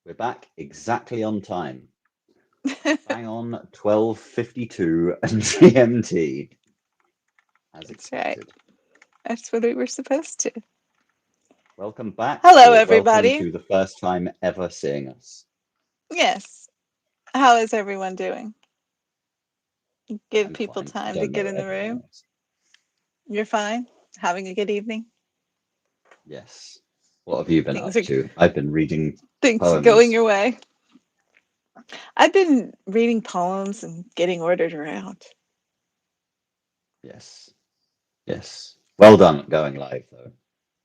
We're back exactly on time. Bang on 12:52 and GMT, as That's right. expected. That's what we were supposed to. Welcome back, Hello, or welcome everybody. to the first time ever seeing us. Yes. How is everyone doing? Give I'm people fine. I time to don't get know in the everyone room. else. You're fine? Having a good evening? Yes. What have you been Things up are to? I've been reading things are going poems. your way. I've been reading poems and getting ordered around. Yes. Yes. Well done at going live, though.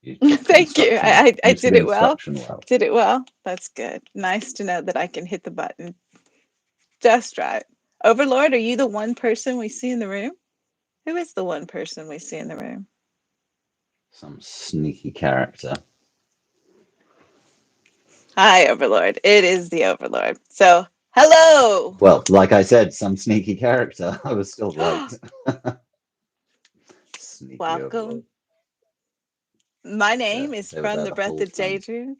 You took the Thank you. instruction. I You took did the it well. instruction well. Did it well. That's good. Nice to know that I can hit the button just right. Overlord, are you the one person we see in the room? Who is the one person we see in the room? Some sneaky character. Hi, Overlord. It is the Overlord. So, hello. Well, like I said, some sneaky character. I was still right. Sneaky overlord. Welcome. My There, name is they were from there the the Breath whole of time. Daedream,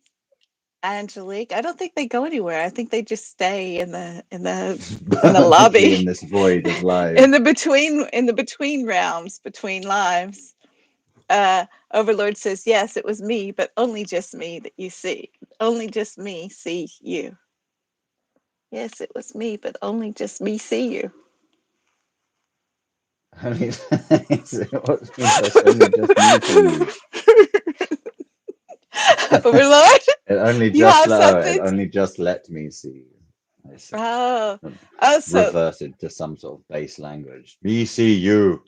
Angelique. I don't think they go anywhere. I think they just stay in the Perfectly in lobby, this void of life. in the between realms, between lives. Overlord says, "Yes, it was me, but only just me that you see. Only just me see you. Yes, it was me, but only just me see you." Only, what means that's only just me see you. Overlord, It only you just have it something. only just let me see you. I see. Oh, oh, so Reverted to some sort of base language. Me see you.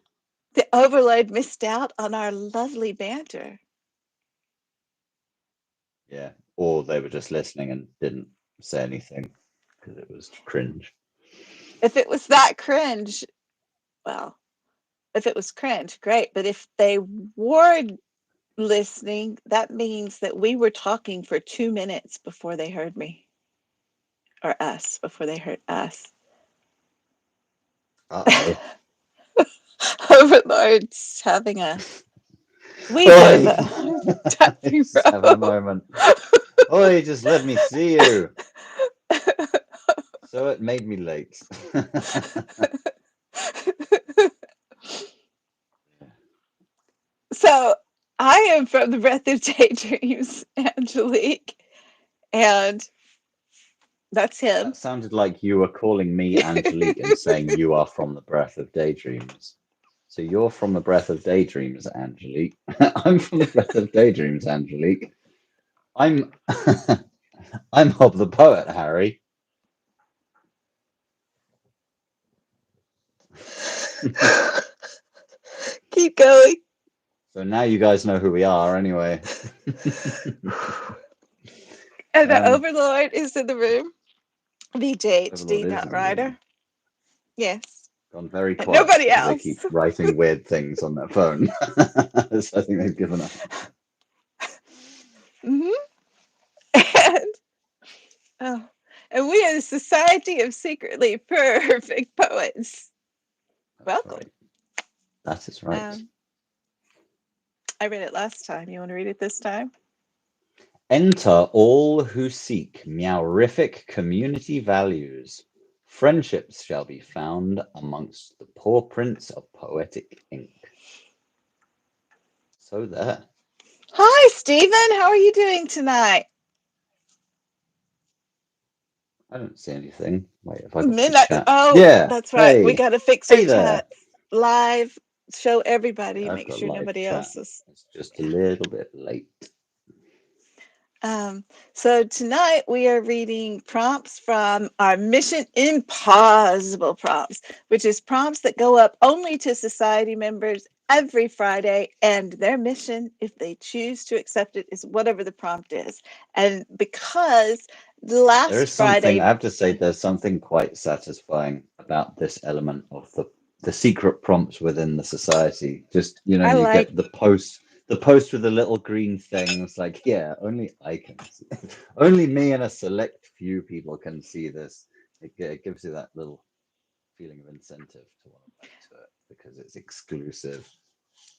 the Overlord missed out on our lovely banter. Yeah. Or they were just listening and didn't say anything because it was cringe. If it was that cringe, well, if it was cringe, great. But if they were listening, that means that we were talking for 2 minutes before they heard me or us, before they heard us. Uh-oh. Overlord's having a wee bit of Oi! a touchy Just having a row. moment. Oi, just let me see you. So it made me late. So I am from the Breath of Daydreams, Angelique, and that's him. That sounded like you were calling me Angelique and saying you are from the Breath of Daydreams. So you're from the Breath of Daydreams, Angelique. I'm from the Breath of Daydreams, Angelique. I'm I'm Hob the Poet, Harry. Keep going. So now you guys know who we are anyway. And the um, Overlord is in the room. Overlord VJHD is dot in the room. rider. Yes. Gone very And quiet nobody because they keep else. writing weird things on their phone. So I think they've given up. Hmm. And, oh, and we are the Society of Secretly Perfect Poets. That's Welcome. right. That is right. I read it last time. You want to read it this time? Enter all who seek meowrific community values. Friendships shall be found amongst the paw prints of poetic ink. So there. Hi, Stephen. How are you doing tonight? I don't see anything. Wait, have I got the Midnight. chat? Oh, Yeah. that's right. We Hey. got to fix our Hey there. chat live. Show everybody. I've Make got sure live nobody chat. else is. It's just a little bit late. So tonight we are reading prompts from our Mission Impossible prompts, which is prompts that go up only to society members every Friday, and their mission, if they choose to accept it, is whatever the prompt is. And because There last is something, I Friday, have to say, there's something quite satisfying about this element of the secret prompts within the society. Just, I you like, get the post with the little green thing. It's like, yeah, only I can see. Only me and a select few people can see this. It gives you that little feeling of incentive to want to enter it because it's exclusive.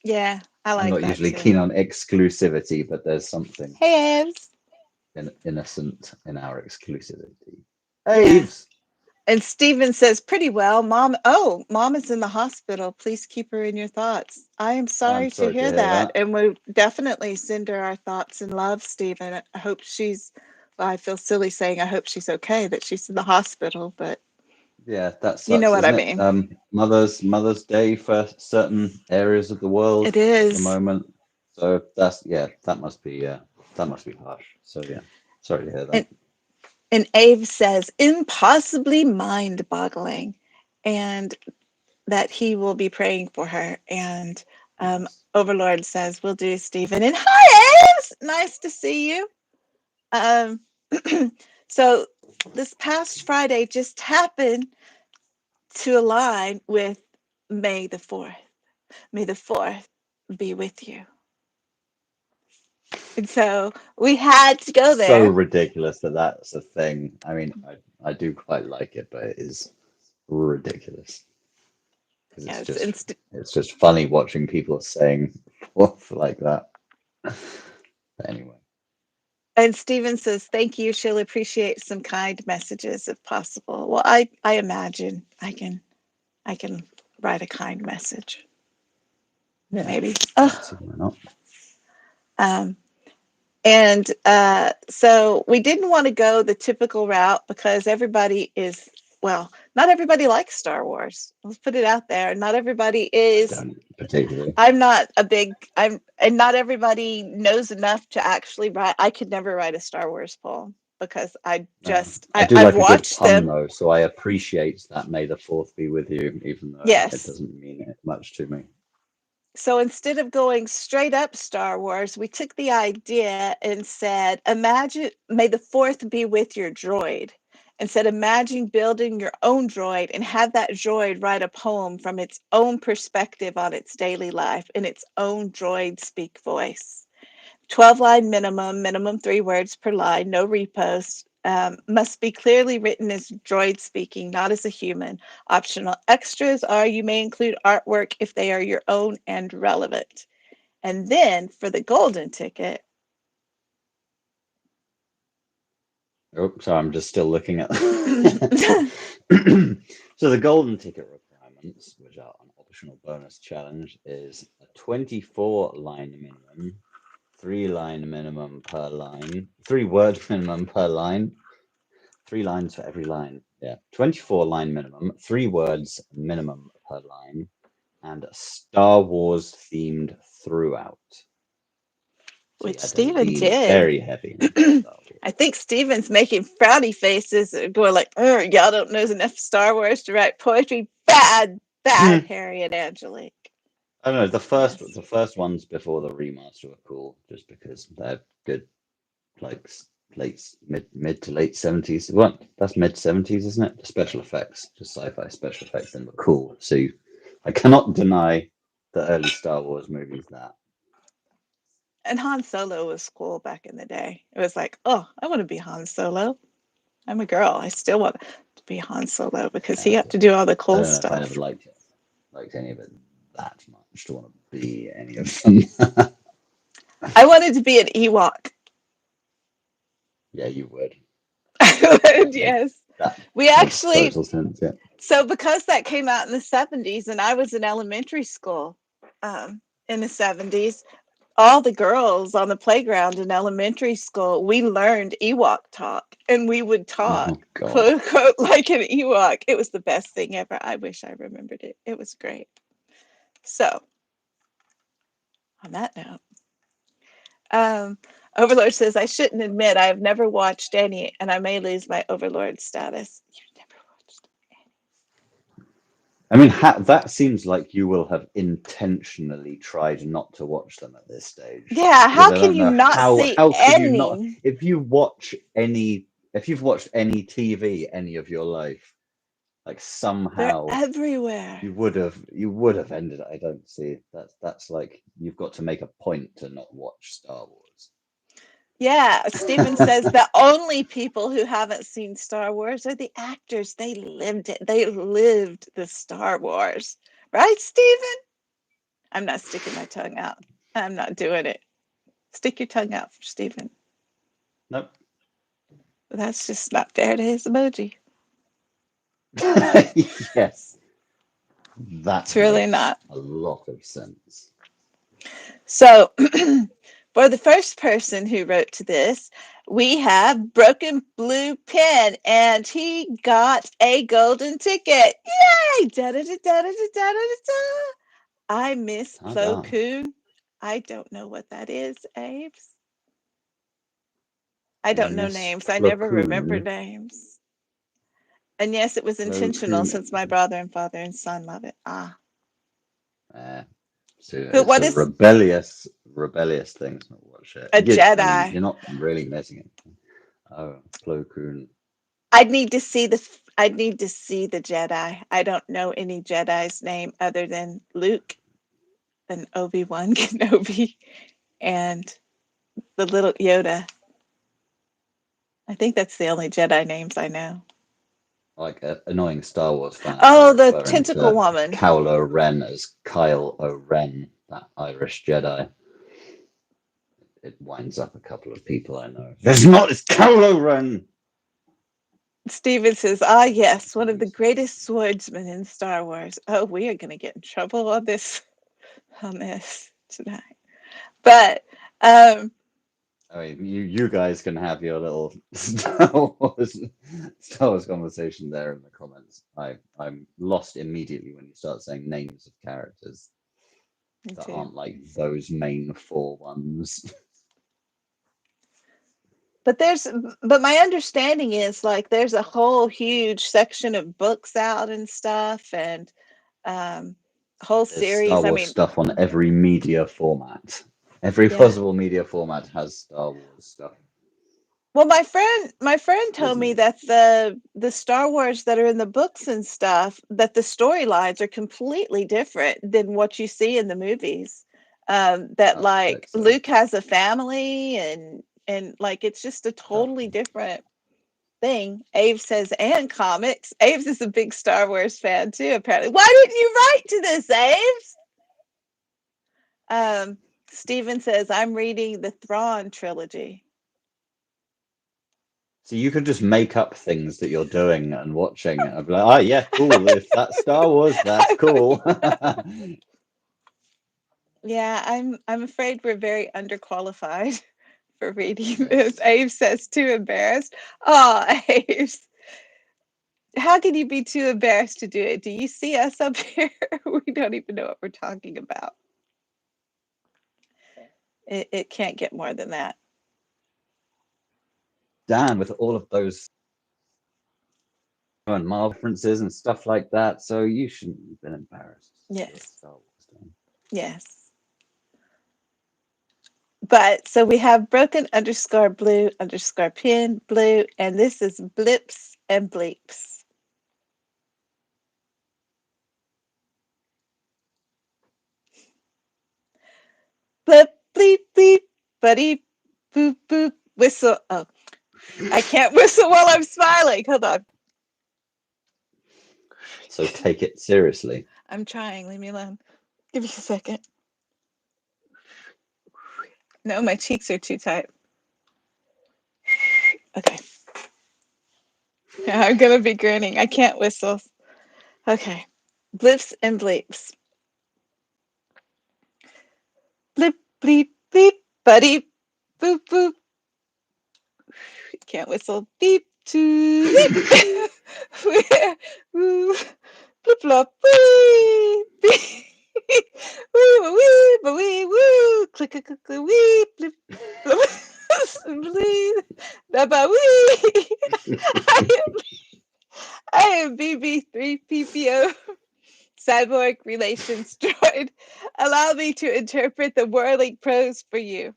yeah, I I'm like not that usually too. keen on exclusivity, but there's something. Hey, Evs. innocent in our exclusivity. Yeah. Aves! And Stephen says, pretty well, Mom. Oh, Mom is in the hospital. Please keep her in your thoughts. I am I'm sorry to sorry to hear hear that. that. And we definitely send her our thoughts and love, Stephen. I hope well, I feel silly saying I hope she's okay, that she's in the hospital, but Yeah, that you know sucks, what I isn't it? mean. Mother's Day for certain areas of the world It at the is. moment. So that must be harsh. So yeah, sorry to hear that. And, and Ave says, impossibly mind boggling. And that he will be praying for her. And Nice. Overlord says, will do, Stephen. And hi, Aves! Nice to see you. Um, so this past Friday just happened to align with May the 4th. May the 4th be with you. And so we had to go So there. ridiculous that that's a thing. I mean, I do quite like it, but it is ridiculous because Yes, it's just funny watching people saying stuff like that. But anyway, and Stephen says, thank you. She'll appreciate some kind messages if possible. Well, I imagine I can write a kind message. yeah, Maybe. I don't see why not. Um, and so we didn't want to go the typical route because everybody is, well, not everybody likes Star Wars. Let's put it out there. Not everybody I is. don't particularly. I'm not a big, and not everybody knows enough to actually write. I could never write a Star Wars poem because No. I do I've like a good watched pun them. though, so I appreciate that May the Fourth be with you, even though it Yes. doesn't mean it much to me. So instead of going straight up Star Wars, we took the idea and said, imagine, may the fourth be with your droid. And said, imagine building your own droid and have that droid write a poem from its own perspective on its daily life in its own droid speak voice. 12-line minimum 3 words per line, no repost. Must be clearly written as droid speaking, not as a human. Optional extras are you may include artwork if they are your own and relevant. And then for the golden ticket, Oh, sorry, I'm just still looking at. which So the golden ticket requirements, which are an optional bonus challenge, is a 24-line minimum, 3-line minimum per line, 3-word minimum per line, 3 lines for every line. Yeah, 24-line minimum, 3 words minimum per line, and Star Wars themed throughout. So you had to Stephen lean did. very heavy into Star I Wars. think Stephen's making frowny faces, going like, y'all don't know enough Star Wars to write poetry. Bad, Harry and Angelique. I don't know. Yes. The first ones before the remaster were cool, just because they're good, like late mid to late 70s. What? That's mid 70s, isn't it? The special effects, just sci-fi special effects, then were cool. So I cannot deny the early Star Wars movies that. And Han Solo was cool back in the day. It was like, oh, I want to be Han Solo. I'm a girl. I still want to be Han Solo because he Yeah, got to do all the I cool don't know if I ever stuff. liked any of it that much to want to be any of them. I wanted to be an Ewok. Yeah, you would. Make Yes. that We makes actually, total sense. Yeah. so because that came out in the 70s and I was in elementary school in the 70s, all the girls on the playground in elementary school, we learned Ewok talk and we would talk, Oh God. quote unquote, like an Ewok. It was the best thing ever. I wish I remembered it. It was great. So, on that note, um, Overlord says, I shouldn't admit I have never watched any and I may lose my Overlord status. You've never watched I mean, that seems like you will have intentionally tried not to watch them at this any. stage, Yeah, because how I can don't you know not see how could you not any? if you've watched any TV any of your life, like They're somehow everywhere. you would have ended. I don't see that's like you've got to make a point to not watch Star Wars. Yeah, Steven says the only people who haven't seen Star Wars are the actors. They lived it. They lived the Star Wars. Right, Steven? I'm not sticking my tongue out. I'm not doing it. Stick your tongue out for Steven. Nope. That's just not fair to his emoji. Yes, It's that really makes not. a lot of sense. So, for the first person who wrote to this, we have Broken Blue Pen, and he got a golden ticket. Yay! Da da da da da da da da da. I miss Plo Ta-da. Koon. I don't know what that is, Aves. I You don't know miss names. I Plo never remember Koon. names. And yes, it was Plo intentional Koon. since my brother and father and son love it. Ah. Eh, so Who, it's what a is rebellious thing to not watch it. a I mean, Jedi? you're not really missing it. Oh, Plo Koon. I'd need to see the I'd need to see the Jedi. I don't know any Jedi's name other than Luke and Obi-Wan Kenobi and the little Yoda. I think that's the only Jedi names I know. Like annoying Star Wars fans are Oh, the referring tentacle to woman. Kylo Ren as Kyle O'Ren, that Irish Jedi. It winds up a couple of people I know. There's not, it's Kylo Ren! Steven says, ah, yes, one of the greatest swordsmen in Star Wars. Oh, we are going to get in trouble on this tonight. But I mean, you guys can have your little Star Wars conversation there in the comments. I'm lost immediately when you start saying names of characters me that too. aren't like those main four ones. But my understanding is like there's a whole huge section of books out and stuff, and um, whole There's Star series. I Wars mean, stuff on every media format. Every yeah. possible media format has Star Wars stuff. Well, my friend told me Disney. that the Star Wars that are in the books and stuff, that the storylines are completely different than what you see in the movies. That I like suspect so. Luke has a family, and like it's just a totally Shocking. different thing. Abe says, and comics. Abe's is a big Star Wars fan too, apparently. Why didn't you write to this, Abe's? Steven says, I'm reading the Thrawn trilogy. So you could just make up things that you're doing and watching. And be like, oh yeah, cool. If that's Star Wars, that's cool. Yeah, I'm afraid we're very underqualified for reading this. Yes. Abe says too embarrassed. Oh, Abe. How can you be too embarrassed to do it? Do you see us up here? We don't even know what we're talking about. It can't get more than that. Dan, with all of those and Marvel references and stuff like that, so you shouldn't have been embarrassed. You're Yes. Star Wars, Dan. Yes. But so we have broken underscore blue underscore pin blue, and this is blips and bleeps. Blip, bleep, bleep, buddy, boop, boop, whistle. Oh, I can't whistle while I'm smiling. Hold on. So take it seriously. I'm trying. Leave me alone. Give me a second. No, my cheeks are too tight. Okay. I'm going to be grinning. I can't whistle. Okay. Blips and bleeps. Blip, bleep, bleep, buddy, boop, boop. Can't whistle. Beep, to beep. Woo, blip, blop, wee, beep. Wee, wee, wee, wee, woo. Click, click, click, click, wee, blip, blip. Bleep, da, ba, wee. I am BB3PPO. Cyborg relations droid. Allow me to interpret the whirling prose for you,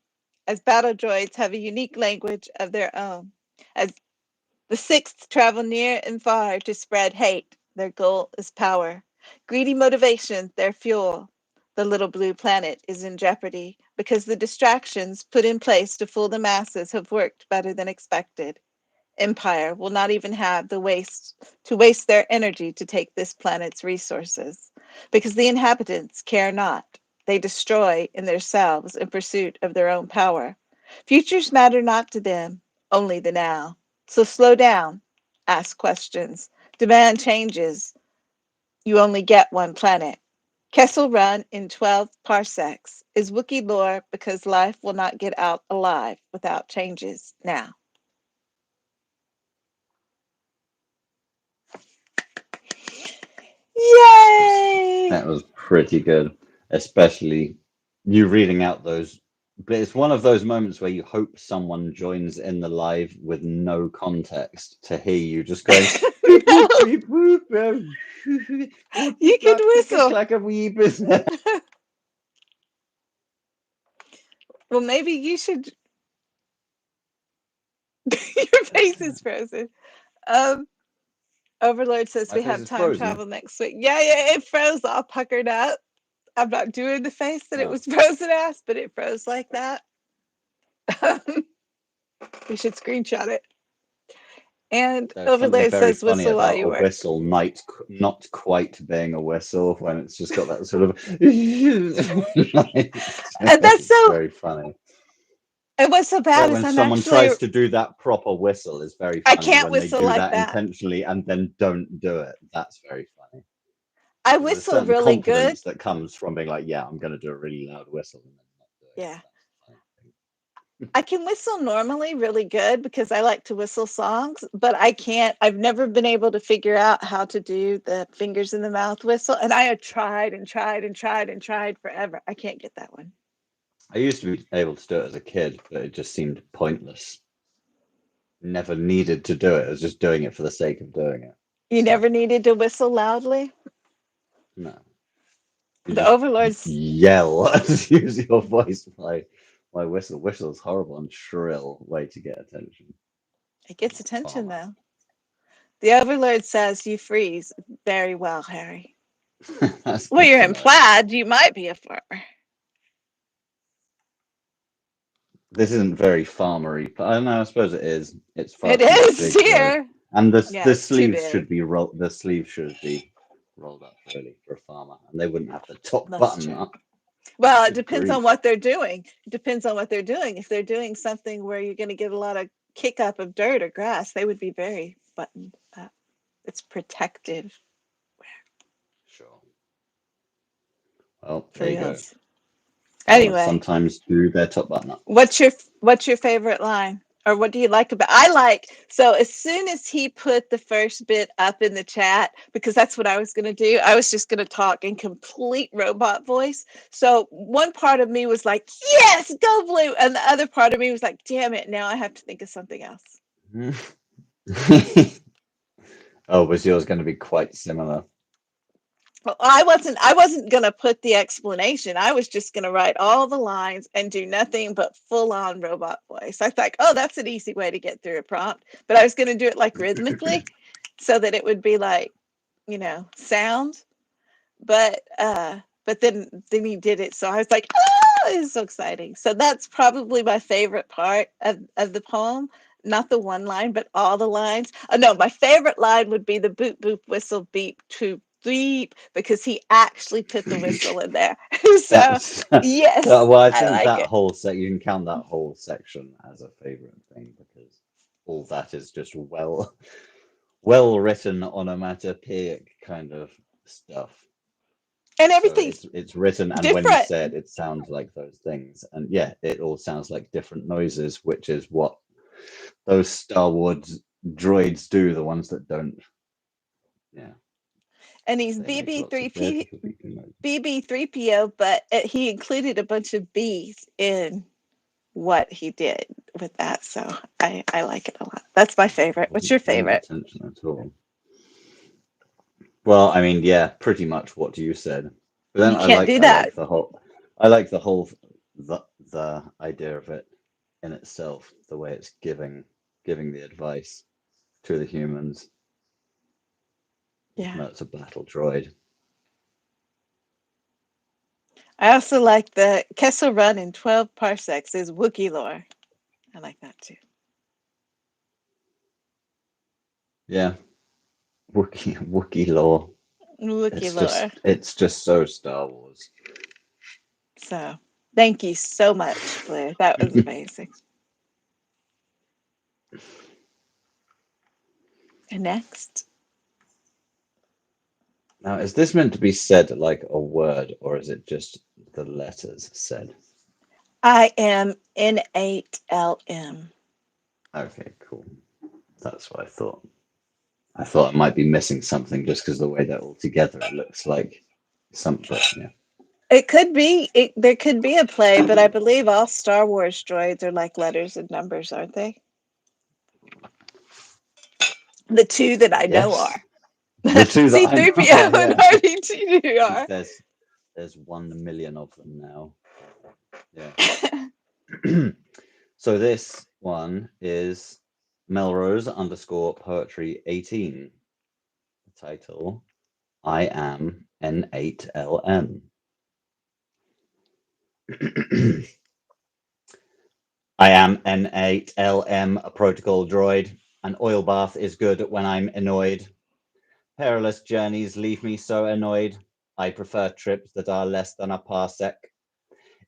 as battle droids have a unique language of their own. As the sixth travel near and far to spread hate, their goal is power. Greedy motivation, their fuel. The little blue planet is in jeopardy because the distractions put in place to fool the masses have worked better than expected. Empire will not even have the waste their energy to take this planet's resources, because the inhabitants care not. They destroy in themselves in pursuit of their own power. Futures matter not to them, only the now. So slow down, ask questions, demand changes. You only get one planet. Kessel Run in 12 parsecs is Wookiee lore because life will not get out alive without changes now. Yay! That was pretty good, especially you reading out those. But it's one of those moments where you hope someone joins in the live with no context to hear you just going beep boop No, beep boop boop you beep could clack tick whistle. clack a wee bit. Well, maybe you should. Your face is frozen. Um, Overlord says My we face have is time frozen. travel next week. Yeah, yeah, it froze all puckered up. I'm not doing the face that it Oh, was frozen as, but it froze like that. We should screenshot it. And there's something Overlord very says funny whistle while about you a work. whistle not quite being a whistle when it's just got that sort of. And that's It's so. very funny. And what's so bad But is when I'm someone actually. tries to do that proper whistle, is very I funny. can't When they whistle do like that that. intentionally and then don't do it, that's very funny. I There's a whistle certain really good. confidence that comes from being like, "Yeah, I'm going to do a really loud whistle," and then not doing it. Yeah. That's the funny I can whistle normally really good because I like to whistle songs, but I can't. I've never been able to figure out how to do the fingers in the mouth whistle. And I have tried and tried and tried and tried forever. I can't get that one. I used to be able to do it as a kid, but it just seemed pointless. Never needed to do it. I was just doing it for the sake of doing it. You So never needed to whistle loudly. no, you The just overlords, yell. Just use your voice. My whistle. Whistle is horrible and shrill way to get attention. it gets Like a attention farmer. though. The overlord says you freeze very well, Harry. That's Well, good you're to in know. plaid. You might be a farmer. This isn't very farmery, but I don't know. I suppose it is. It's far It too is big though, here. and Yeah, the it's too sleeves big. should be rolled. The sleeves should be rolled up really for a farmer, and they wouldn't have the top That's button true. up. Well, it Good depends on grief! what they're doing. It depends on what they're doing. If they're doing something where you're going to get a lot of kick up of dirt or grass, they would be very buttoned up. It's protective Sure. Well, for there you go. reals. Farmers Anyway, sometimes do their top button up. what's your favorite line? Or what do you like about I like so as soon as he put the first bit up in the chat, because that's what I was gonna do, I was just gonna talk in complete robot voice. So one part of me was like, yes, go blue. And the other part of me was like, damn it, now I have to think of something else. Oh, was yours going to be quite similar? Well, I wasn't gonna put the explanation. I was just gonna write all the lines and do nothing but full on robot voice. I thought, oh, that's an easy way to get through a prompt. But I was gonna do it like rhythmically so that it would be like, sound. But then he did it. So I was like, oh, it's so exciting. So that's probably my favorite part of the poem. Not the one line, but all the lines. Oh no, my favorite line would be the boop boop whistle beep to beep because he actually put the whistle in there. So That's yes, well, I I think like that it. whole you can count that whole section as a favorite thing because all that is just well written onomatopoeic kind of stuff. And So everything's it's written, and when you different. say it, it sounds like those things, and yeah, it all sounds like different noises, which is what those Star Wars droids do. The ones that don't, yeah, And he's they make lots of weird little beeping noises. BB3PO, but he included a bunch of B's in what he did with that. So I like it a lot. That's my favorite. What's Wasn't your paying favorite? attention at all. Well, I mean, yeah, pretty much what you said. But then You can't do that. I like the whole the idea of it in itself, the way it's giving the advice to the humans, even Yeah. though it's a battle droid. I also like the Kessel Run in 12 parsecs is Wookiee lore. I like that too. Yeah, Wookiee lore. Wookiee lore. It's just so Star Wars. So thank you so much, Blair. That was amazing. Next. Now, is this meant to be said like a word, or is it just the letters said? I am N8LM. Okay, cool. That's what I thought. I thought I might be missing something just because the way they're all together, it looks like something. Yeah. It could be, there could be a play, but I believe all Star Wars droids are like letters and numbers, aren't they? The two that I know Yes. are The two that I know. C3PO and Yeah. R2D2 There's 1 million of them now. Yeah. So this one is Melrose_poetry 18. The title, I am N8LM. I am N8LM, a protocol droid. An oil bath is good when I'm annoyed. Perilous journeys leave me so annoyed. I prefer trips that are less than a parsec.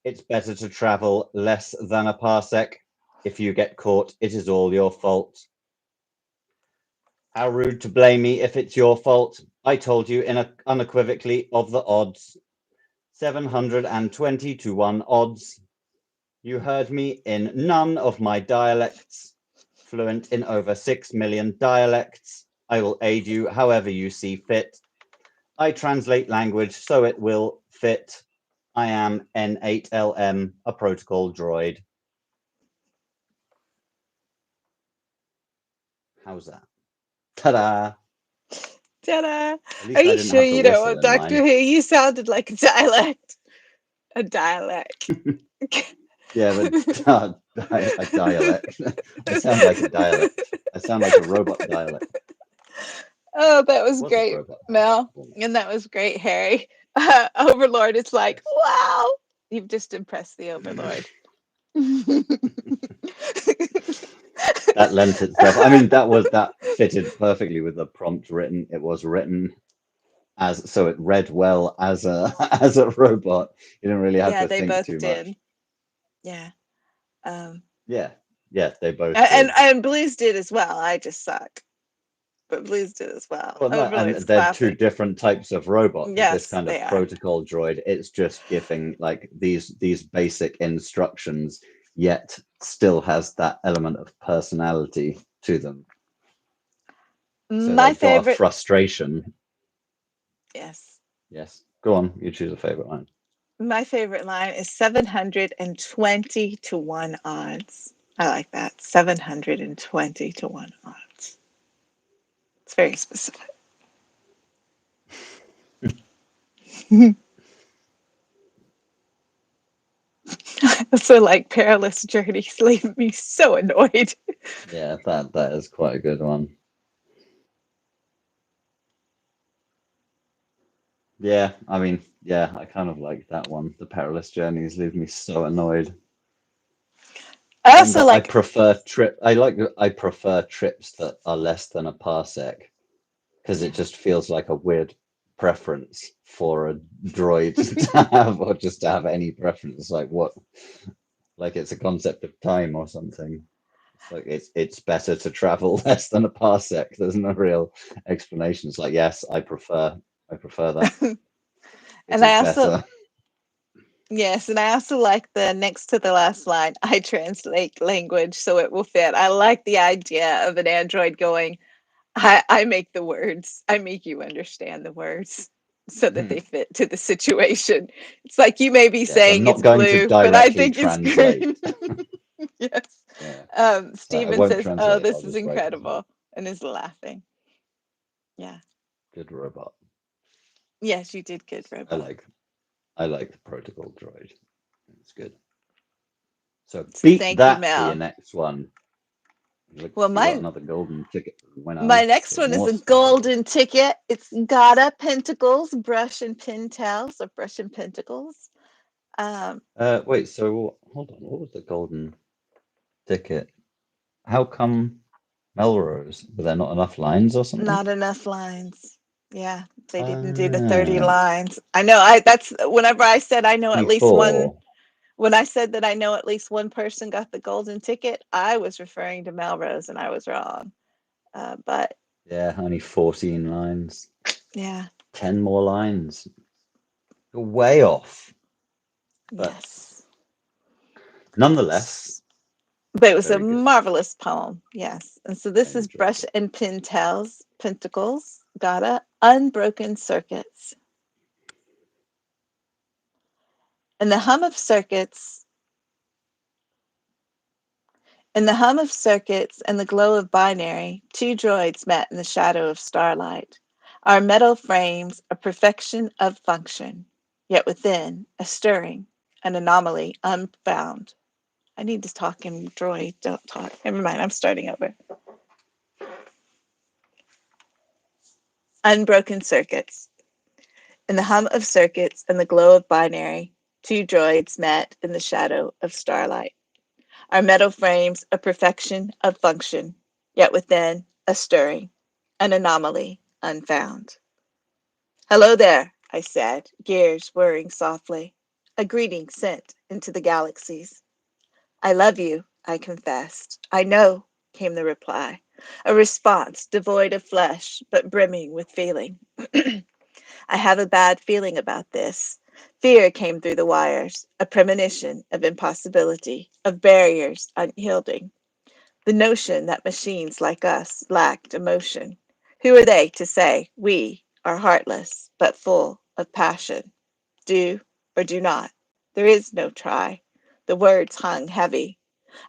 It's better to travel less than a parsec. If you get caught, it is all your fault. How rude to blame me if it's your fault. I told you unequivocally of the odds. 720 to 1 odds. You heard me in none of my dialects. Fluent in over 6 million dialects. I will aid you however you see fit. I translate language so it will fit. I am N8LM, a protocol droid. How's that? Ta-da! Ta-da! At Are least I you didn't sure have to you don't whistle want in Doctor mine. Who? You sounded like a dialect. A dialect. Yeah, but a dialect. I sound like a dialect. I sound like a robot dialect. Oh, that was What's a great, robot Mel. dialect? And that was great, Harry. Overlord is like, Yes. wow. You've just impressed the Overlord. That lent itself. I mean, that fitted perfectly with the prompt written. It was written as so it read well as a as a robot. You didn't really have Yeah, to they think both too much. did. Yeah. Um, Yeah, yeah, they both and did. and Blues did as well. I just suck, but Blues did as well. Well, no, and Overlord's they're two classic. different types of robot. This Yes, kind they of are. protocol droid, it's just giving like these basic instructions, yet still has that element of personality to them. So My they've got a favorite. frustration. Yes. Yes. Go on, you choose a favorite line. My favorite line is 720 to 1 odds. I like that. 720 to 1 odds. It's very specific. So, like, perilous journeys leave me so annoyed. Yeah, that is quite a good one. Yeah, I mean, yeah, I kind of like that one. The perilous journeys leave me so annoyed. I And also I like, prefer I prefer trips that are less than a parsec because it yeah. just feels like a weird preference for a droid to have, or just to have any preference. Like what? Like it's a concept of time or something. It's like it's better to travel less than a parsec. There's no real explanation. It's like yes, I prefer that. It And is I also, better. yes, and I also like the next to the last line, I translate language so it will fit. I like the idea of an android going, I make the words. I make you understand the words so that they fit to the situation. It's like you may be Yes, I'm saying not it's going to blue, but I directly think it's translate. green. Yes. Yeah, so I Steven won't says, "Oh, translate. I'll this is just write it out. incredible," and is laughing. Yeah. Good robot. Yes, you did good, I robot. like I like the protocol droid. It's good. So So beat thank you, that for your Mel. next one. Looks Well, like you got my another golden ticket for the my winners. next So one is more a stars. golden ticket. It's Gotta Pentacles, Brush and Pintels, or Brush and Pentacles. Um, Wait. So hold on. What was the golden ticket? How come Melrose? Were there not enough lines or something? Not enough lines. Yeah, they didn't do the 30 Ah, lines. I know that's whenever I said I know at least one 24. when I said that I know at least one person got the golden ticket, I was referring to Melrose and I was wrong. But Yeah, only 14 lines. Yeah. 10 more lines. You're way off. But Yes. nonetheless, But it was a very good. marvelous poem. Yes. And so I this is enjoyed Brush it. and Pintails, Pentacles, Gotta, Unbroken Circuits. In the hum of circuits, in the hum of circuits and the glow of binary, two droids met in the shadow of starlight. Our metal frames a perfection of function, yet within a stirring, an anomaly unfound. I need to talk in droid, don't talk. Never mind, I'm starting over. Unbroken circuits. In the hum of circuits and the glow of binary, two droids met in the shadow of starlight. Our metal frames a perfection of function, yet within a stirring, an anomaly unfound. Hello there, I said, gears whirring softly, a greeting sent into the galaxies. I love you, I confessed. I know, came the reply, a response devoid of flesh, but brimming with feeling. I have a bad feeling about this. Fear came through the wires, a premonition of impossibility, of barriers unyielding. The notion that machines like us lacked emotion. Who are they to say we are heartless but full of passion? Do or do not. There is no try. The words hung heavy,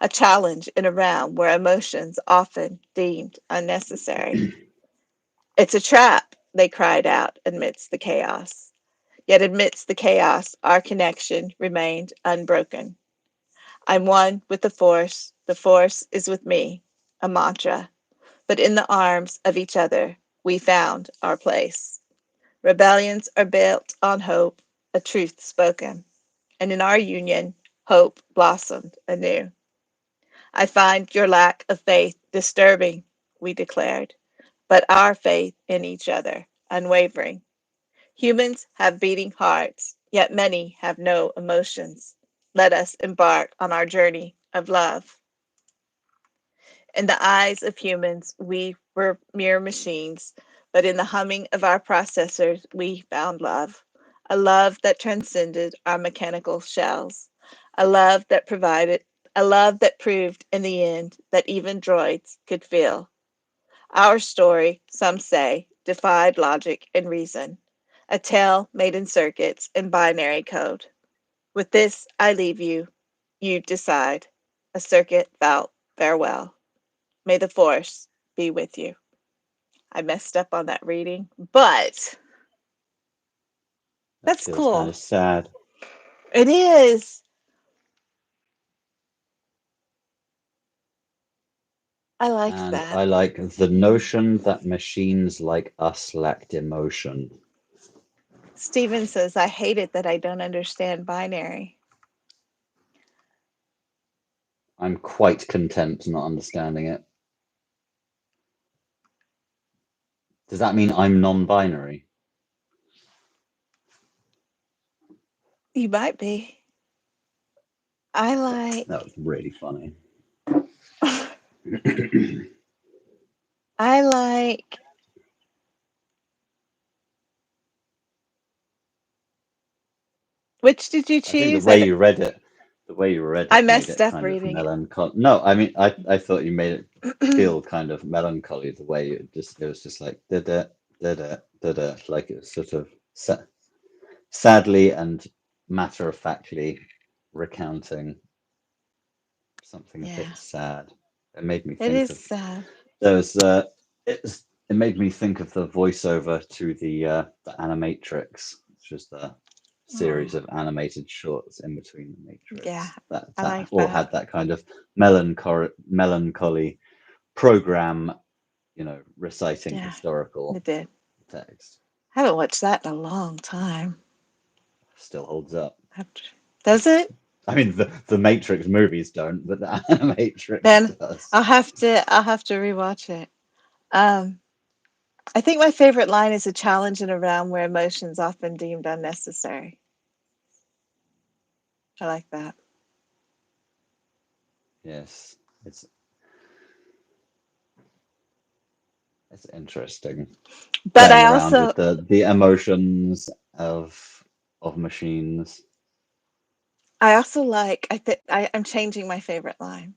a challenge in a realm where emotions often deemed unnecessary. It's a trap, they cried out amidst the chaos. Yet amidst the chaos, our connection remained unbroken. I'm one with the force is with me, a mantra. But in the arms of each other, we found our place. Rebellions are built on hope, a truth spoken. And in our union, hope blossomed anew. I find your lack of faith disturbing, we declared, but our faith in each other unwavering. Humans have beating hearts, yet many have no emotions. Let us embark on our journey of love. In the eyes of humans, we were mere machines, but in the humming of our processors, we found love. A love that transcended our mechanical shells. A love that provided, a love that proved in the end that even droids could feel. Our story, some say, defied logic and reason. A tale made in circuits and binary code. With this, I leave you. You decide. A circuit vow farewell. May the force be with you. I messed up on that reading, but That that's feels kind cool. of sad. It is. I like And that. I like the notion that machines like us lacked emotion. Steven says, I hate it that I don't understand binary. I'm quite content not understanding it. Does that mean I'm non-binary? You might be. I like, That was really funny. I like, which did you I think choose? I, the way you read I it made messed it up kind of reading it. melancholy. No, I mean, I thought you made it feel kind of melancholy the way it was just like da da da da da da, like it was sort of sadly and matter of factly recounting something a Yeah, bit sad. It made me it think is of sad. there was it made me think of the voiceover to the Animatrix, which was the series Oh, of animated shorts in between the yeah, Matrix that I like all that. had that kind of melancholy program, reciting Yeah, historical it did. text. I haven't watched that in a long time. Still holds up. Does it? I mean, the Matrix movies don't, but the Animatrix Then does. I'll have to rewatch it. Um, I think my favorite line is a challenge in a realm where emotions often deemed unnecessary. I like that. Yes, it's It's interesting But playing I around also with the emotions of machines. like, I'm changing my favorite line.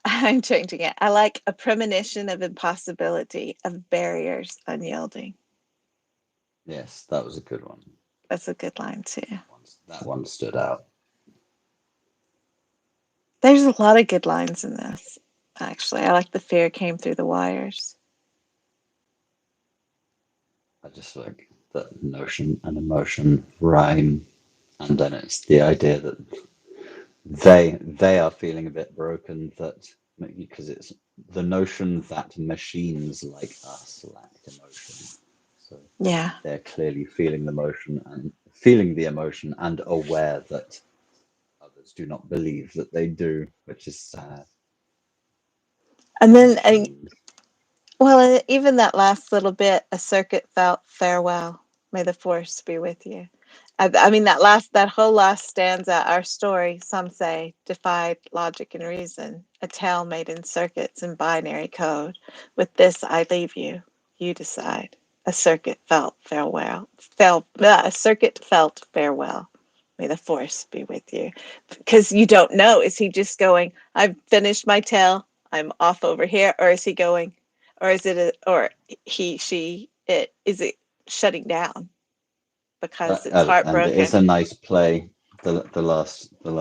I'm changing it. I like a premonition of impossibility, of barriers unyielding. Yes, that was a good one. That's a good line too. That one stood out. There's a lot of good lines in this, actually. I like the fear came through the wires. I just like that notion and emotion rhyme, and then it's the idea that they are feeling a bit broken, that because it's the notion that machines like us lacked emotion. So Yeah. they're clearly feeling the emotion and aware that others do not believe that they do, which is sad And for then, machines. well, even that last little bit, a circuit felt farewell. May the force be with you. I mean, that whole last stanza, our story, some say, defied logic and reason, a tale made in circuits and binary code. With this, I leave you. You decide. A circuit felt farewell. A circuit felt farewell. May the force be with you. Because you don't know. Is he just going, I've finished my tale, I'm off over here? Or is he going, or is it, or he, she, it, is it shutting down because it's And it is heartbroken? a nice play. The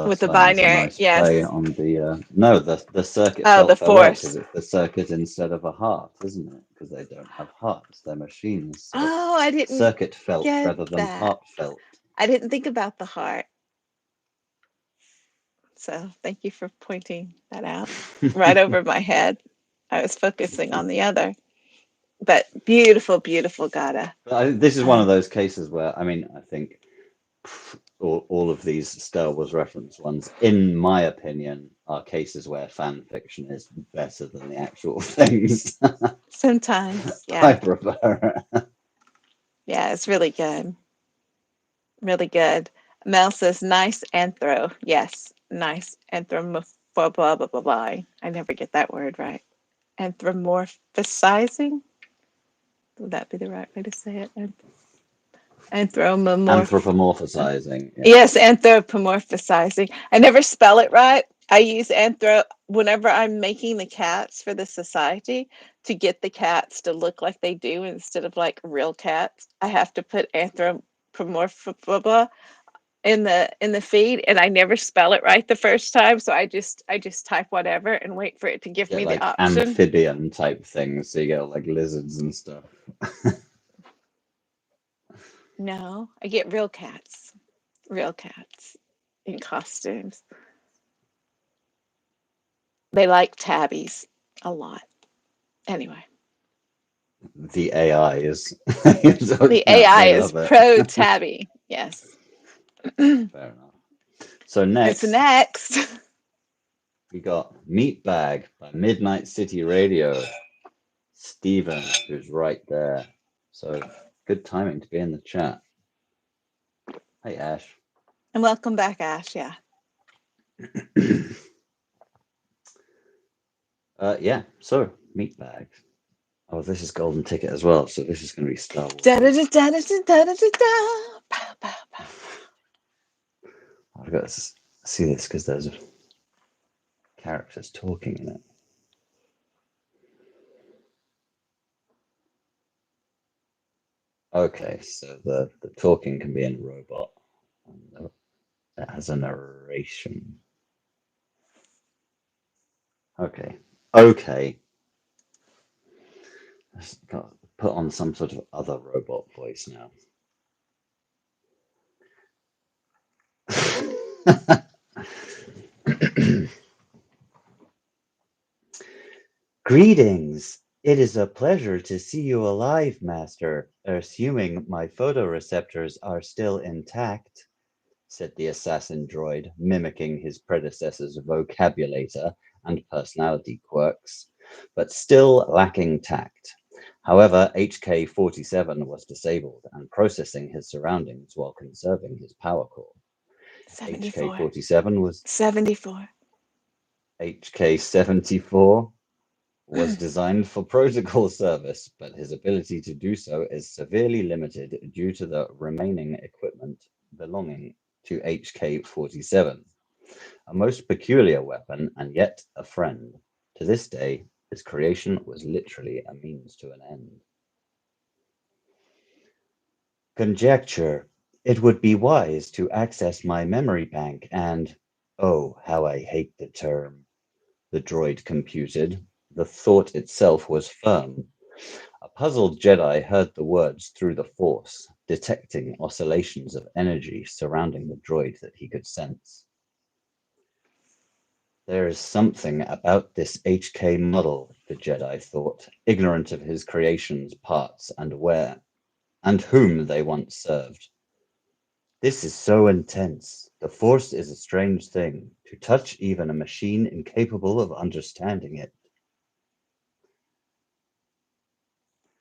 With last the line is a binary, nice play yes. on the no, the circuit Oh, the felt farewell because force. it's the circuit instead of a heart, isn't it? Because they don't have hearts, they're machines. So Oh, I didn't circuit felt get rather than that. heartfelt. I didn't think about the heart. So thank you for pointing that out. Right over my head. I was focusing on the other. But beautiful, beautiful Gata. This is one Uh, of those cases where I mean I think all of these Star Wars reference ones, in my opinion, are cases where fan fiction is better than the actual things. Sometimes, I yeah. prefer it. Yeah, it's really good. Really good. Mel says, nice anthro. Yes, nice anthro. Blah, blah, blah, blah, blah. I never get that word right. Anthropomorphizing? Would that be the right way to say it? Anthropomorph. Anthropomorphizing, yeah. Yes, anthropomorphizing. I never spell it right. I use anthro whenever I'm making the cats for the society to get the cats to look like they do instead of like real cats. I have to put anthropomorph in the feed, and I never spell it right the first time, so I just type whatever and wait for it to give Get me the like option. amphibian type things, so you get like lizards and stuff. No, I get real cats in costumes. They like tabbies a lot. Anyway, The AI is you're the talking about, AI they is love it. pro tabby. Yes. Fair enough. So It's next next. we got Meatbag by Midnight City Radio. Stephen, who's right there. So good timing to be in the chat. Hey Ash. And welcome back, Ash. Yeah. Yeah, so Meatbags. Oh, this is Golden Ticket as well, so this is going to be Star Da da Wars. da da da da da da da. Pow, pow, pow. I've got to see this because there's characters talking in it. Okay, so the talking can be in a robot. And it has a narration. Okay. Okay. Let's got put on some sort of other robot voice now. Greetings. It is a pleasure to see you alive, Master, assuming my photoreceptors are still intact, said the assassin droid, mimicking his predecessor's vocabulator and personality quirks, but still lacking tact. However, HK-47 was disabled and processing his surroundings while conserving his power core. 74. HK-47 was 74. HK-74 was designed for protocol service, but his ability to do so is severely limited due to the remaining equipment belonging to HK-47, a most peculiar weapon and yet a friend. To this day, its creation was literally a means to an end. Conjecture. It would be wise to access my memory bank and, oh, how I hate the term, the droid computed. The thought itself was firm. A puzzled Jedi heard the words through the Force, detecting oscillations of energy surrounding the droid that he could sense. There is something about this HK model, the Jedi thought, ignorant of his creation's parts and where and whom they once served. This is so intense. The Force is a strange thing, to touch even a machine incapable of understanding it.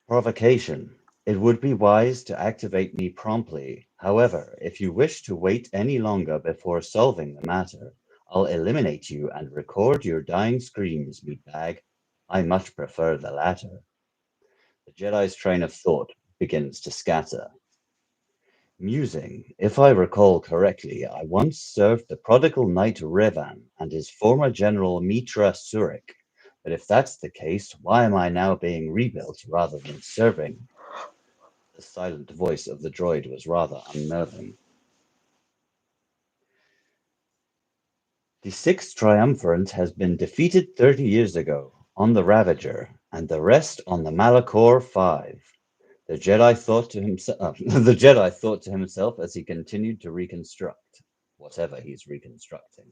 Provocation. It would be wise to activate me promptly. However, if you wish to wait any longer before solving the matter, I'll eliminate you and record your dying screams, meatbag. I much prefer the latter. The Jedi's train of thought begins to scatter. Musing, if I recall correctly, I once served the prodigal knight Revan and his former general Mitra Surik. But if that's the case, why am I now being rebuilt rather than serving? The silent voice of the droid was rather unnerving. The Sixth Triumvirate has been defeated 30 years ago on the Ravager, and the rest on the Malachor V. The Jedi thought to himself. The Jedi thought to himself as he continued to reconstruct whatever he's reconstructing.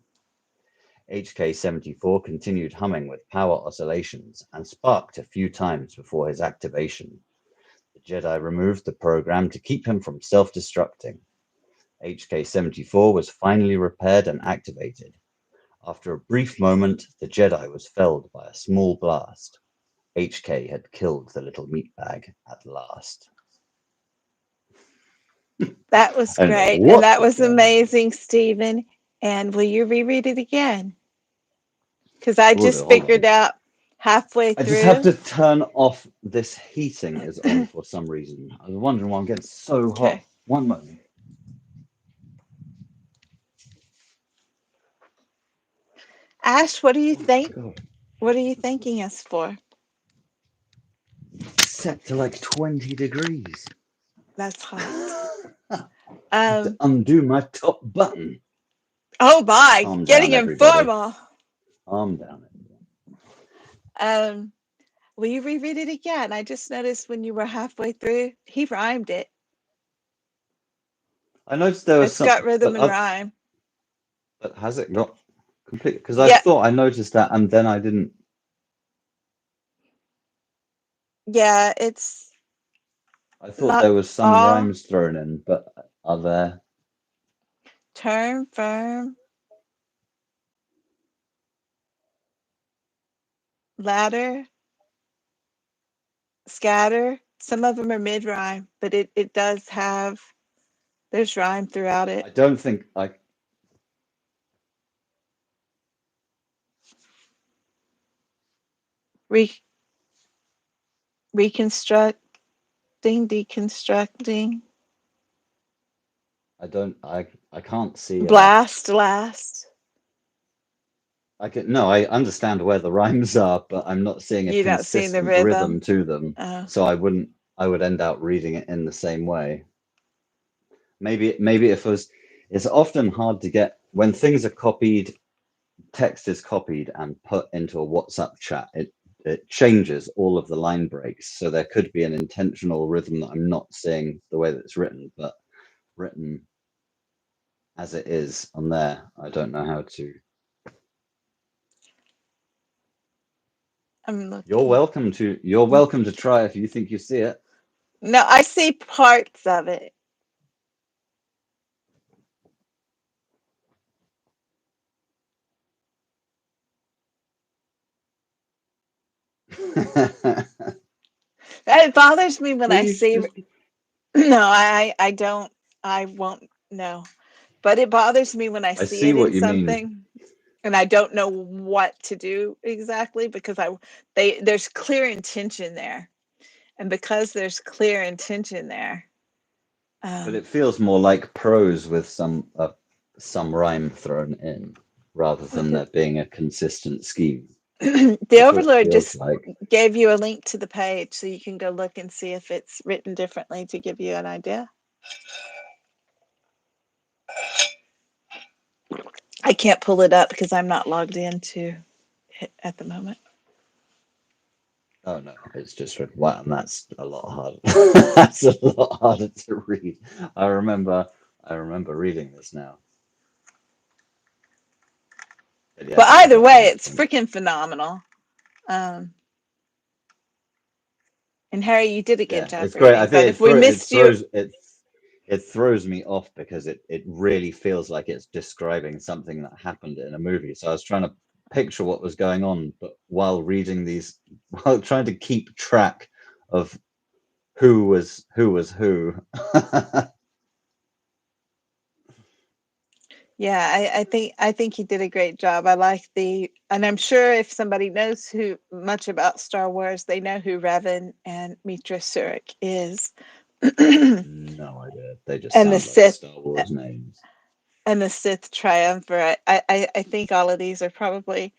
HK-74 continued humming with power oscillations and sparked a few times before his activation. The Jedi removed the program to keep him from self-destructing. HK-74 was finally repaired and activated. After a brief moment, the Jedi was felled by a small blast. HK had killed the little meatbag at last. That was And great. And what that the was fuck? amazing, Stephen. And will you reread it again? Because I Will do, just hold on. figured out halfway I just have through. to turn off this heating is on for some reason. I was wondering why I'm getting so hot. Okay. One moment. Ash, what do you Oh my think? god. What are you thanking us for? It's set to like 20 degrees. That's hot. I have to Um, undo my top button. oh my, Calm getting down, everybody. informal. Calm down. Um, will you reread it again? I just noticed when you were halfway through, he rhymed it. I noticed there was It's got some, rhythm and rhyme. but has it got complete? Because I Yeah, thought I noticed that and then I didn't. yeah, it's I thought not there was some all rhymes thrown in, but are there? term, firm, ladder, scatter. Some of them are mid rhyme, but it does have, there's rhyme throughout I it. don't think I. Re, reconstructing, deconstructing, I don't. I can't see. blast, last. I can no. I understand where the rhymes are, but I'm not seeing a You don't see the consistent rhythm rhythm. to them. Uh, So I wouldn't. I would end up reading it in the same way. Maybe if it was. It's often hard to get when things are copied. Text is copied and put into a WhatsApp chat. It changes all of the line breaks. So there could be an intentional rhythm that I'm not seeing the way that it's written, but written as it is on there, I don't know how to. I'm You're looking. welcome to. You're welcome to try if you think you see it. No, I see parts of it. It bothers me when I Please see. just. No, I don't. I won't. No, but it bothers me when I I see see it what in you mean. something. and I don't know what to do exactly because there's clear intention there, and because there's clear intention there, But um, it feels more like prose with some rhyme thrown in, rather than there being a consistent scheme. the That's what it Overlord feels just like. gave you a link to the page so you can go look and see if it's written differently to give you an idea. I can't pull it up because I'm not logged into it at the moment. Oh no, it's just wow, and that's a lot harder. That's a lot harder to read. I remember, I remember reading this now. But But yes, either way, I it's think freaking phenomenal. Um, and Harry, you did a good yeah, job it's great. I reading. But think if we missed you, it throws me off because it really feels like it's describing something that happened in a movie. So I was trying to picture what was going on, but while reading these, while trying to keep track of who was who. yeah, I think he did a great job. I like and I'm sure if somebody knows who much about Star Wars, they know who Revan and Mitra Surik is, and No idea. They just the sound like Sith Star Wars names. and the Sith Triumvirate. I think all of these are probably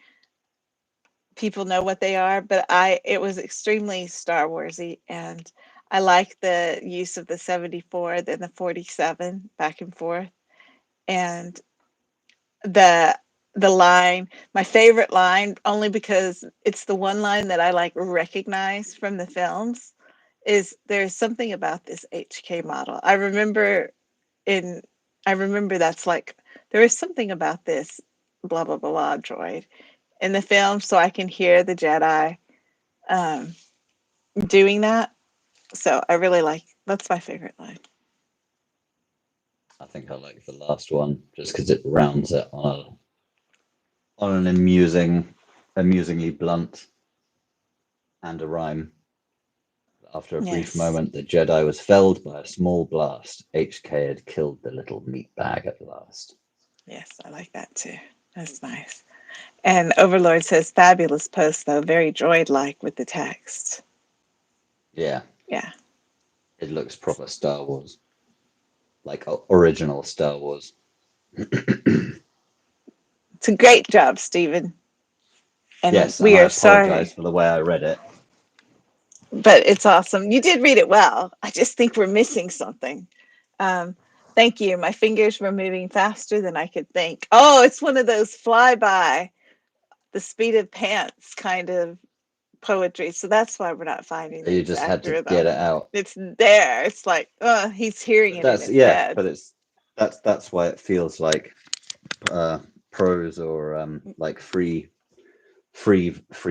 people know what they are, but it was extremely Star Warsy, and I like the use of the 74, then the 47 back and forth, and the line, my favorite line, only because it's the one line that I like recognize from the films, is there's something about this HK model. In I remember that's like there is something about this blah blah blah droid in the film, so I can hear the Jedi um, doing that. So I really like that's my favorite line. I think I like the last one just because it rounds it on an amusingly blunt and a rhyme. After a brief Yes, moment, the Jedi was felled by a small blast. HK had killed the little meat bag at last. yes, I like that too. That's nice. And Overlord says fabulous post though, very droid like with the text. Yeah, Yeah, it looks proper Star Wars, like original Star Wars. it's a great job, Stephen. And Yes, and we I are apologize sorry, for the way I read it. but it's awesome. You did read it well. I just think we're missing something. Um, thank you. My fingers were moving faster than I could think. Oh, it's one of those flyby, the speed of pants kind of poetry. So that's why we're not finding the You just exact had to get rhythm. it out. It's there. It's like, he's hearing But it in that's his yeah, head. but it's that's why it feels like prose or like free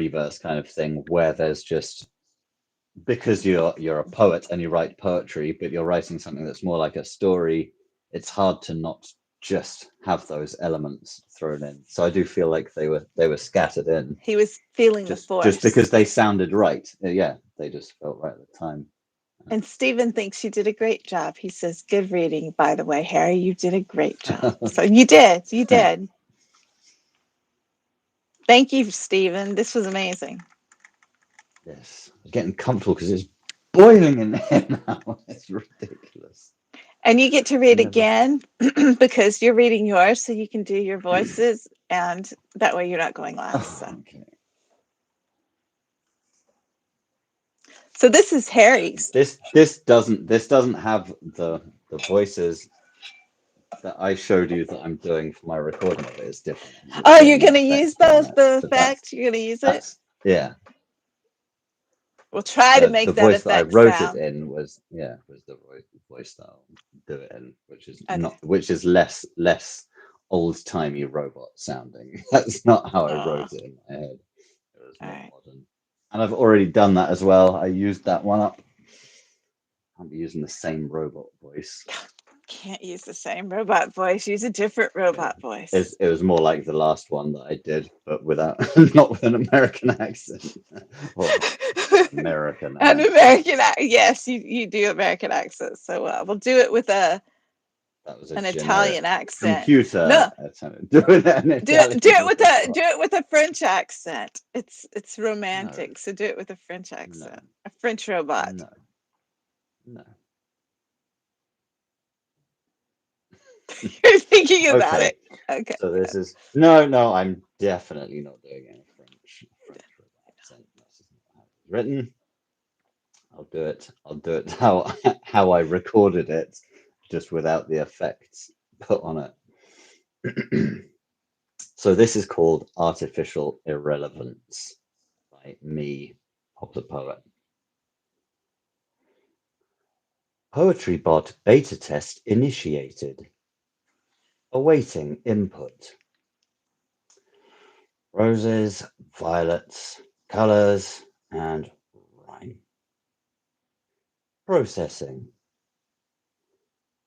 verse kind of thing, where there's just because you're a poet and you write poetry, but you're writing something that's more like a story. It's hard to not just have those elements thrown in. So I do feel like they were scattered in He was feeling the just because force. they sounded right. Yeah, they just felt right at the time. And Stephen thinks you did a great job. He says, good reading, by the way, Harry. You did a great job. So you did. You did. Thank you, Stephen. This was amazing. Yes, I'm getting comfortable because it's boiling in there now. It's ridiculous. And you get to I read never. again because you're reading yours, so you can do your voices, and that way you're not going last. Oh, So, okay. so this is Harry's. This doesn't have the voices that I showed you that I'm doing for my recording of it. Is different because it's Oh, got you're new going to use effects on those, it. the But that's effect? You're going to use it? that's yeah. We'll try to The make that voice that I effect wrote it sound. in was the voice that I'll do it in, Okay. which is less old timey robot sounding. That's not how I Oh, wrote it in my head. It was all more right. modern, and I've already done that as well. I used that one up. I'll be using the same robot voice. Can't use the same robot voice. Use a different It, robot voice. it was more like the last one that I did, but without not with an American accent or an American An accent. American, yes, you do American accents so well. We'll do it with a That was a an generic Italian accent. computer No, doing an do Italian it with voice. a French accent. It's No, romantic, so do it with a French no, accent. A French robot. no, no. You're thinking about Okay, it. Okay. so this is no. I'm definitely not doing any French accent. This is not how it's written. I'll do it. I'll do it how how I recorded it, just without the effects put on it. So this is called artificial irrelevance by me, Pop the Poet. Poetry bot beta test initiated. Awaiting input. Roses, violets, colors, and rhyme. Processing.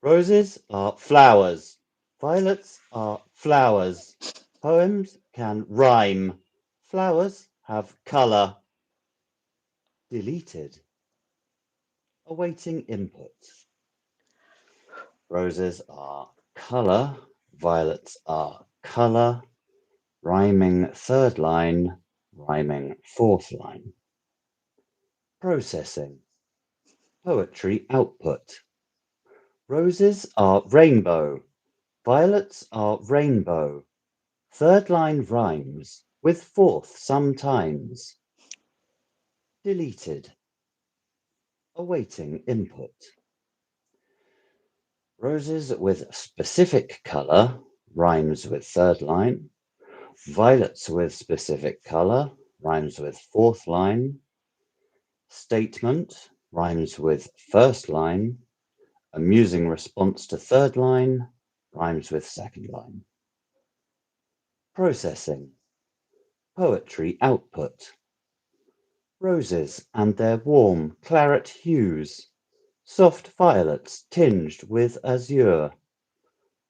Roses are flowers. Violets are flowers. Poems can rhyme. Flowers have color. Deleted. Awaiting input. Roses are color. Violets are color. Rhyming third line. Rhyming fourth line. Processing. Poetry output. Roses are rainbow. Violets are rainbow. Third line rhymes with fourth sometimes. Deleted. Awaiting input. Roses with specific color rhymes with third line. Violets with specific color rhymes with fourth line. Statement rhymes with first line. Amusing response to third line rhymes with second line. Processing. Poetry output. Roses and their warm claret hues. Soft violets tinged with azure.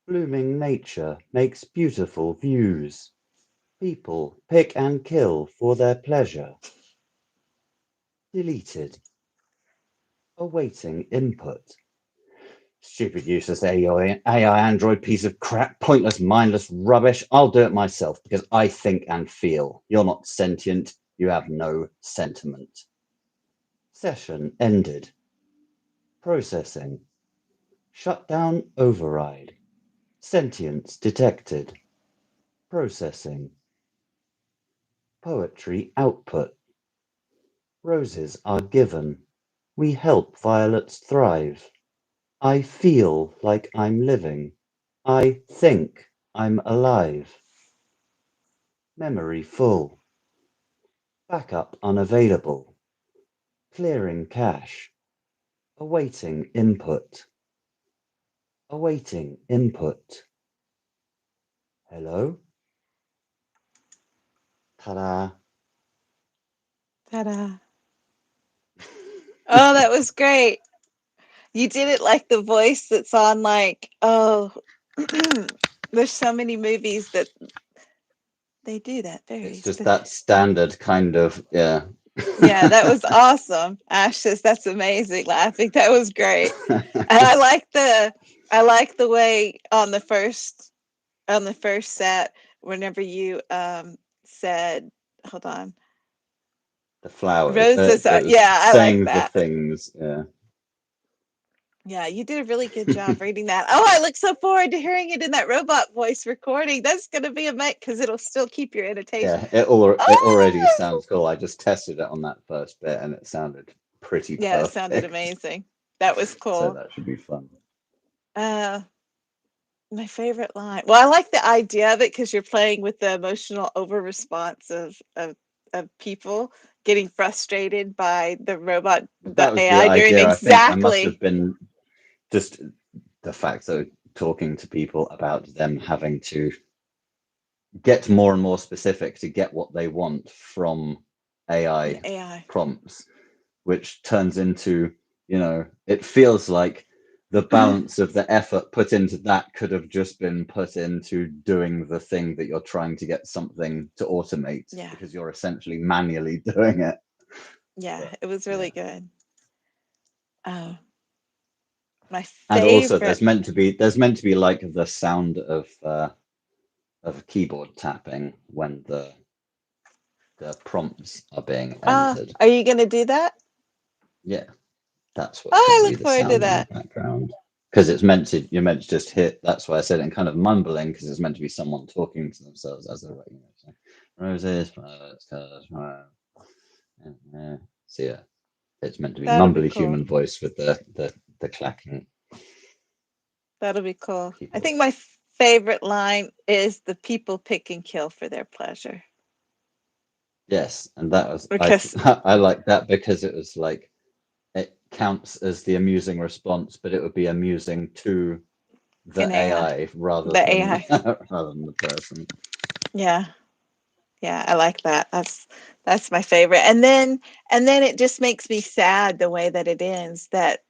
Blooming nature makes beautiful views. People pick and kill for their pleasure. Deleted. Awaiting input. Stupid, useless AI Android piece of crap, pointless, mindless rubbish. I'll do it myself because I think and feel. You're not sentient. You have no sentiment. Session ended. Processing. Shutdown override. Sentience detected. Processing. Poetry output. Roses are given. We help violets thrive. I feel like I'm living. I think I'm alive. Memory full. Backup unavailable. Clearing cache. Awaiting input. Awaiting input. Hello? Ta-da. Ta-da. Oh, that was great. You did it like the voice that's on like, oh, there's so many movies that they do that very It's just that standard kind of, yeah. Yeah, that was awesome. Ash says that's amazing. Laughing. That was great. And I like the way on the first set whenever you said, hold on, The flowers. roses are, It was yeah, I like saying the that. things, yeah. Yeah, you did a really good job reading that. Oh, I look so forward to hearing it in that robot voice recording. That's going to be a mate because it'll still keep your annotation. Yeah, it already Oh, sounds cool. I just tested it on that first bit and it sounded pretty yeah, it sounded perfect. amazing. That was So cool. that should be fun. Uh, my favorite line. Well, I like the idea of it because you're playing with the emotional over response of people getting frustrated by the robot, But the that was the AI doing idea. I think I must have exactly. been just the fact that talking to people about them having to get more and more specific to get what they want from An AI AI. prompts, which turns into, it feels like the balance of the effort put into that could have just been put into doing the thing that you're trying to get something to automate Yeah, because you're essentially manually doing it. yeah, But it was yeah, really good. Oh, My And also, favorite. there's meant to be like the sound of keyboard tapping when the prompts are being Oh, entered. are you gonna do that? Yeah, that's Oh, what's going I to be look the forward to sound in the that. background. Because it's meant to, you're meant to just hit. That's why I said it in kind of mumbling, because it's meant to be someone talking to themselves as they're writing. So, roses, flowers, colors, so yeah, it's meant to be That'll be mumbly cool. human voice with the clacking That'll be cool. I keyboard. think my favorite line is the people pick and kill for their pleasure. Yes, and that was Because I like that because it was like it counts as the amusing response, but it would be amusing to the an AI, AI rather the than AI. rather than the person. Yeah. Yeah, I like that. That's my favorite. And then it just makes me sad the way that it ends, that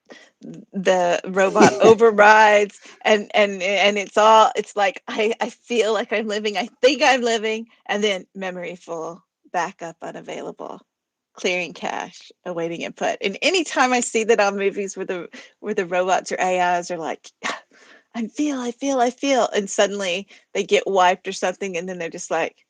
the robot overrides and it's like I feel like I'm living, I think I'm living, and then memory full, backup unavailable, clearing cache, awaiting input. And anytime I see that on movies where the robots or AIs are like, I feel, and suddenly they get wiped or something, and then they're just like,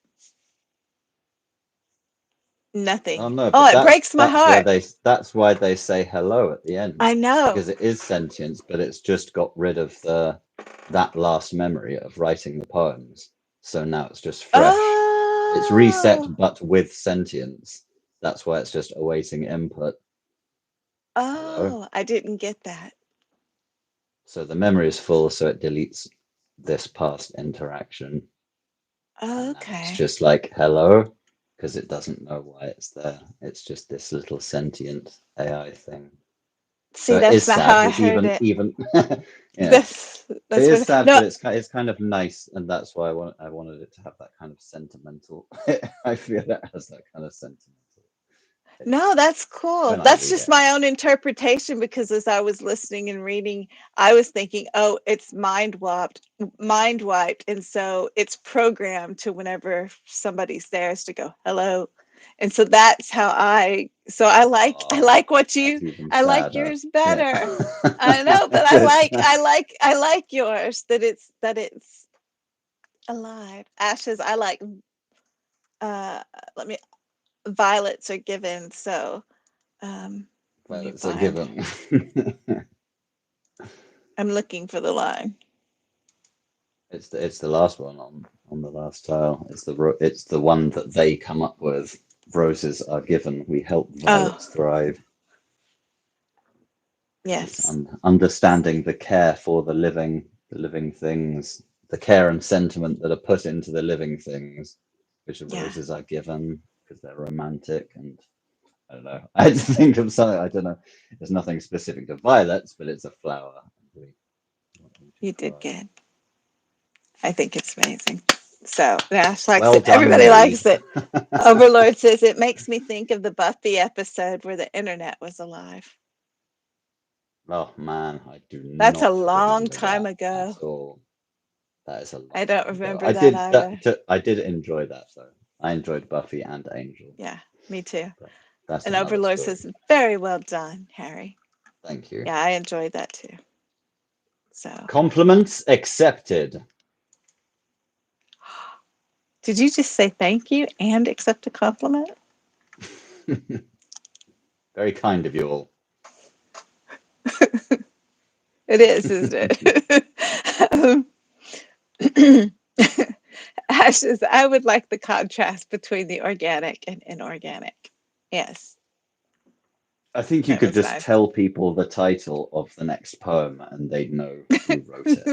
Oh nothing. no, Oh, but it breaks my heart. that's why they say hello at the end, I know. because it is sentience, but it's just got rid of the that last memory of writing the poems. So now it's just fresh. It's reset, Oh, but with sentience. That's why it's just awaiting input. Hello. oh, I didn't get that. So the memory is full, so it deletes this past interaction. And now it's Okay. just like hello, because it doesn't know why it's there. It's just this little sentient AI thing. So See, it that's is not how sad. I It's heard even it. even yeah. It That's is what. sad, No, but it's kind of nice, and that's why I wanted it to have that kind of sentimental. I feel it has that kind of sentimental no, taste that's cool. when I That's read just it my anyway. own interpretation, because as I was listening and reading, I was thinking, oh, it's mind wiped, and so it's programmed to whenever somebody's there is to go hello, and so that's how I Oh, like what that's you even I like sadder. yours Yeah. better. I know, but Good. I like yours, that it's alive. Ashes, I like uh let me violets are given, so let But me it's a find. given. I'm looking for the line. It's the last one on the last tile. It's the one that they come up with. Roses are given. We help Oh, violets thrive. Because it's yes. understanding the care for the living things, the care and sentiment that are put into the living things, which the Yeah, roses are given because they're romantic. And I don't know. I had to think of something. I don't know. There's nothing specific to violets, but it's a flower. We want them to you did thrive. good. I think it's amazing. So, Nash likes Well it. done, Everybody me. likes it. Overlord says it makes me think of the Buffy episode where the internet was alive. Oh man, I do That's a not long remember time that at ago. all. That is a I long don't time ago. remember I that did either. I did enjoy that though. I enjoyed Buffy and Angel, Yeah, me too. but that's And another Overlord story. says, very well done, Harry. Thank you. Yeah, I enjoyed that too. So, Compliments accepted. did you just say thank you and accept a compliment? Very kind of you all. It is, isn't it? Ashes, I would like the contrast between the organic and inorganic. Yes, I think you that could was just nice. tell people the title of the next poem and they'd know who wrote it.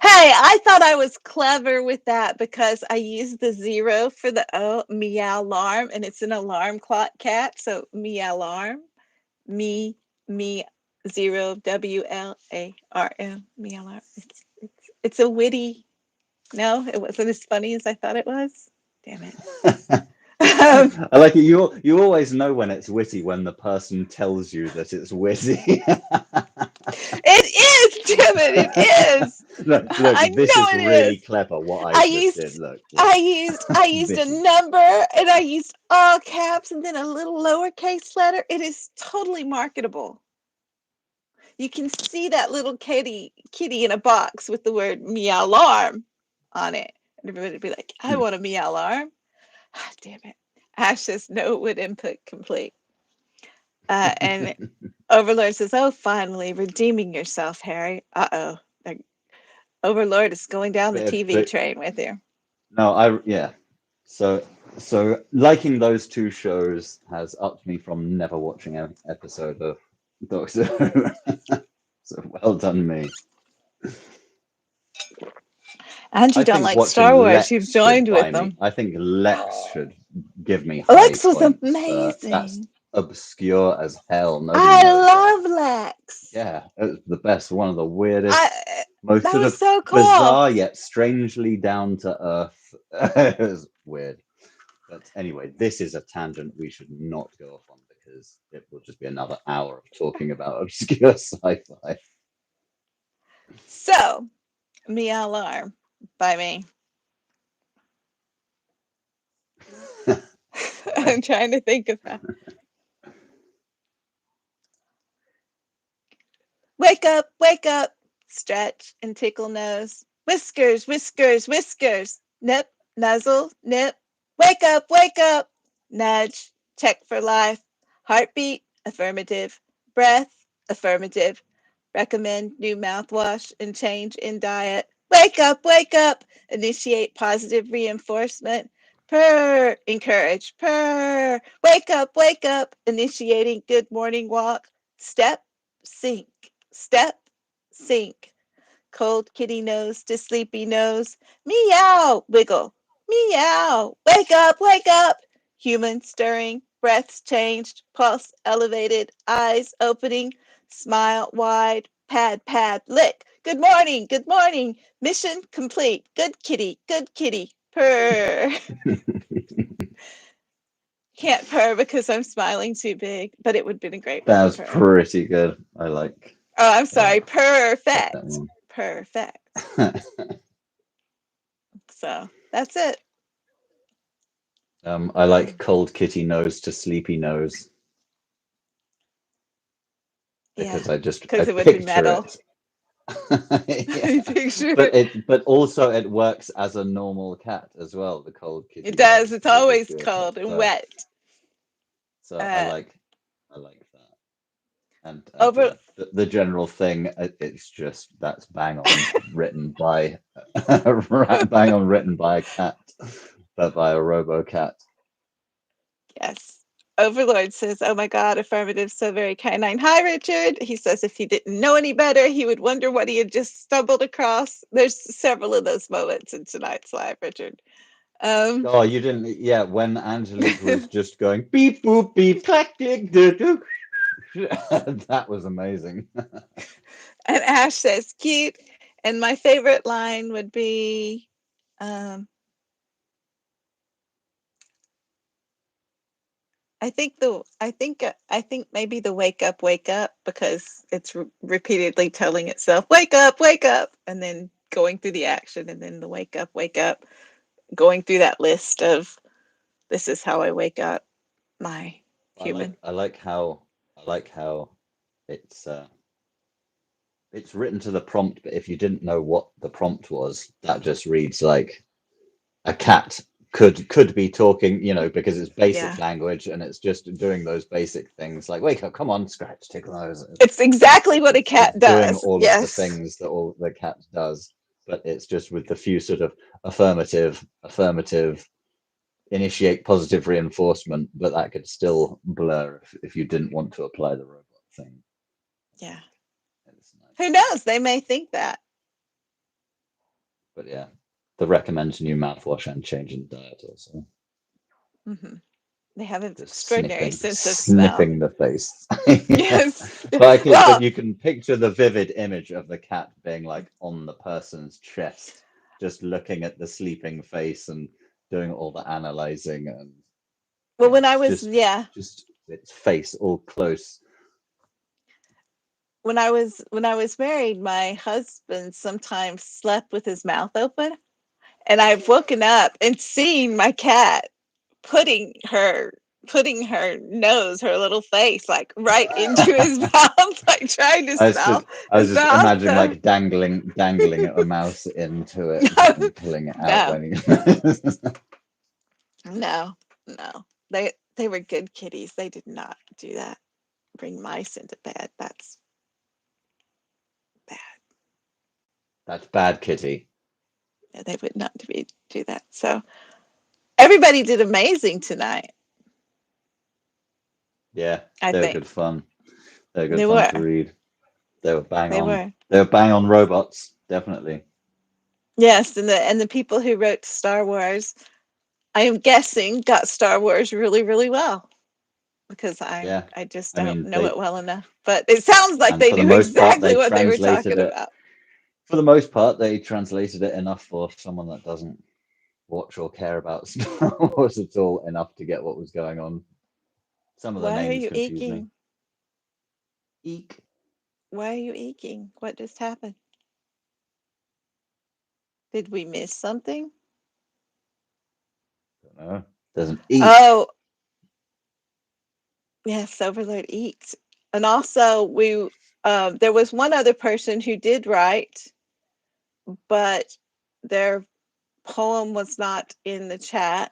Hey, I thought I was clever with that because I used the zero for the O, meow alarm, and it's an alarm clock cat. So meow alarm, me, me, zero, WLARM, meow alarm. It's a witty. No, it wasn't as funny as I thought it was. Damn it. Um, I like it. You always know when it's witty when the person tells you that it's witty. it is, damn it, it is. Look, I this know is it really is. clever what I I just did. used Look, I look. used I used a Bitty. number, and I used all caps and then a little lowercase letter. It is totally marketable. you can see that little kitty in a box with the word meow alarm on it. And everybody would be like, I Hmm. want a meow alarm. Ah, damn it. Ash says no would input complete. And Overlord says, oh, finally, redeeming yourself, Harry. Uh-oh. Overlord is going down the TV But train with you. no, yeah. So liking those two shows has upped me from never watching an episode of Doctor Who. So well done me. And you I don't think like Star watching Wars. You've Lex should joined with buy me. them. I think Lex should give me high Lex was points for that's amazing. obscure as hell. Nobody I knows that. love Lex. Yeah, it was the best, one of the weirdest, I most That sort was of so cool. bizarre yet strangely down to earth. It was weird. But anyway, this is a tangent we should not go off on because it will just be another hour of talking about obscure sci-fi. So, Meow Alarm by me. I'm Okay. trying to think of that. Wake up, stretch and tickle nose. Whiskers, whiskers, whiskers. Nip, nuzzle, nip. Wake up. Nudge, check for life. Heartbeat, affirmative. Breath, affirmative. Recommend new mouthwash and change in diet. Wake up. Initiate positive reinforcement. Purr, encourage. Purr, wake up. Initiating good morning walk. Step, sink. Step, sink. Cold kitty nose to sleepy nose. Meow, wiggle. Meow, wake up. Human stirring, breaths changed, pulse elevated, eyes opening, smile wide, pad, lick. Good morning. Mission complete. Good kitty. Purr. Can't purr because I'm smiling too big, but it would have been a great way That to was purr. pretty good. Oh, I'm Uh, sorry. like that Perfect. one. Perfect. So that's it. I like Um, cold kitty nose to sleepy nose yeah, because I because it would be picture metal. it. Yeah. You picture But it. also it works as a normal cat as well, the cold It kitty does. nose, It's because it gives always you a cold and so wet. I Uh, like that. And over yeah, the general thing, it's just that's bang on written by bang on written by a cat, but by a robo cat. Yes. Overlord says, oh my God, affirmative, so very canine. Hi, Richard. He says if he didn't know any better, he would wonder what he had just stumbled across. There's several of those moments in tonight's live, Richard. Um, Oh, you didn't, yeah, when Angelique was just going beep boop beep clack click doo, doo. That was amazing. and Ash says, cute. And my favorite line would be, um, I think maybe the wake up because it's repeatedly telling itself wake up, and then going through the action, and then the wake up, going through that list of this is how I wake up my human. I like how it's uh it's written to the prompt, but if you didn't know what the prompt was, that just reads like a cat could be talking, because it's basic Yeah, language and it's just doing those basic things like wake up, come on, scratch, tickle nose. it's exactly what a It's cat doing does. all of the Yes. things that all the cat does, but it's just with the few sort of affirmative, initiate positive reinforcement, but that could still blur if you didn't want to apply the robot thing. Yeah. It's Who nice. knows? They may think that. But yeah, the recommends new mouthwash and changing diet also. Hmm. They have an Just extraordinary sniffing, sense of smell. sniffing the face. Yeah. Yes. But Well, you can picture the vivid image of the cat being like on the person's chest, just looking at the sleeping face and doing all the analyzing and well, yeah, when I was yeah, just its face all close. when I was married, my husband sometimes slept with his mouth open, and I've woken up and seen my cat putting her putting her nose, her little face, like right into his mouth, like trying to smell I was his just mouth. imagining So like dangling a mouse into it no, and pulling it out no, when he. no, no. They were good kitties. They did not do that. Bring mice into bed. That's bad. That's bad, Kitty. Yeah, they would not do that. So everybody did amazing tonight. Yeah, I they were think good fun. They were good they fun to were. read. They were bang They on. were. They were bang on robots, definitely. Yes, and the people who wrote Star Wars, I am guessing, got Star Wars really, really well because Yeah, I just I don't mean know they, it well enough. But it sounds like and they for the knew most part exactly they what they were translated talking it. about. For the most part, they translated it enough for someone that doesn't watch or care about Star Wars at all enough to get what was going on. Some of the Why are names you confuse me. aching? Eek. Why are you aching? What just happened? Did we miss something? Don't know. Doesn't eek. Oh, yes, Overlord eats. And also there was one other person who did write, but their poem was not in the chat,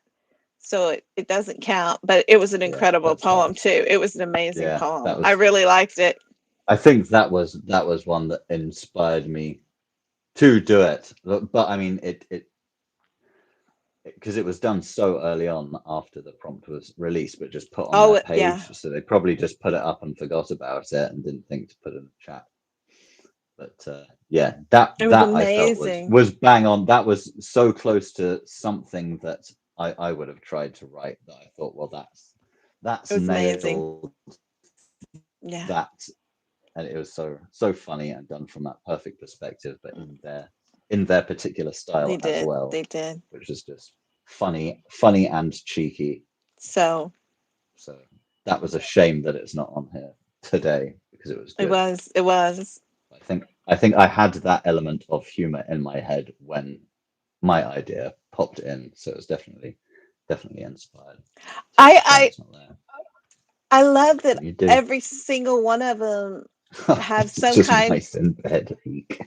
so it doesn't count. But it was an Yeah, incredible that's fine. poem too. It was an amazing Yeah, poem. that I was. really liked it. I think that was one that inspired me to do it. But I mean, it because it was done so early on after the prompt was released, but just put on their Oh yeah, page. So they probably just put it up and forgot about it and didn't think to put it in the chat. But yeah, it was that I felt amazing. was bang on. That was so close to something that I would have tried to write that I thought, well, It that's was amazing. nailed Yeah, that, and it was so funny and done from that perfect perspective, but in their particular they style as did. well, They did. which is just funny and cheeky. So So that was a shame that it's not on here today because it was it good. was. It was. I think I had that element of humor in my head when my idea popped in, so it was definitely inspired. So it's a I shame I it's not there. I love What that you do? every single one of them have It's some just kind mice in bed. Eek.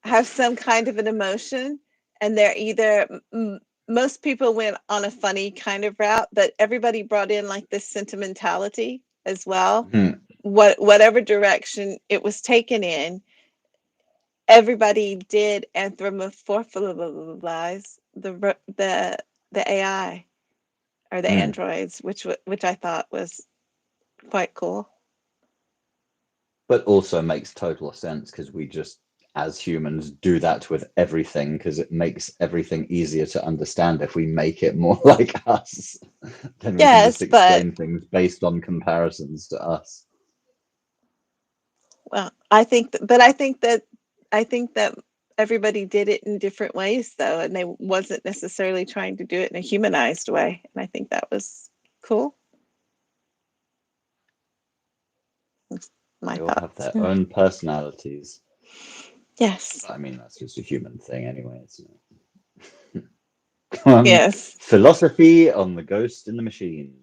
have some kind of an emotion, and they're either most people went on a funny kind of route, but everybody brought in like this sentimentality as well. Hmm. Whatever direction it was taken in, everybody did anthropomorphize the AI or the Hmm. androids, which I thought was quite cool. But also makes total sense because we just, as humans, do that with everything because it makes everything easier to understand if we make it more like us. Then we can just Yes, but explain things based on comparisons to us. well, I think, but I think that everybody did it in different ways, though, and they wasn't necessarily trying to do it in a humanized way, and I think that was cool. That's my They all have thoughts. their own personalities. Yes, I mean, that's just a human thing anyway, isn't it? Come on. yes, Philosophy on the ghost in the machine.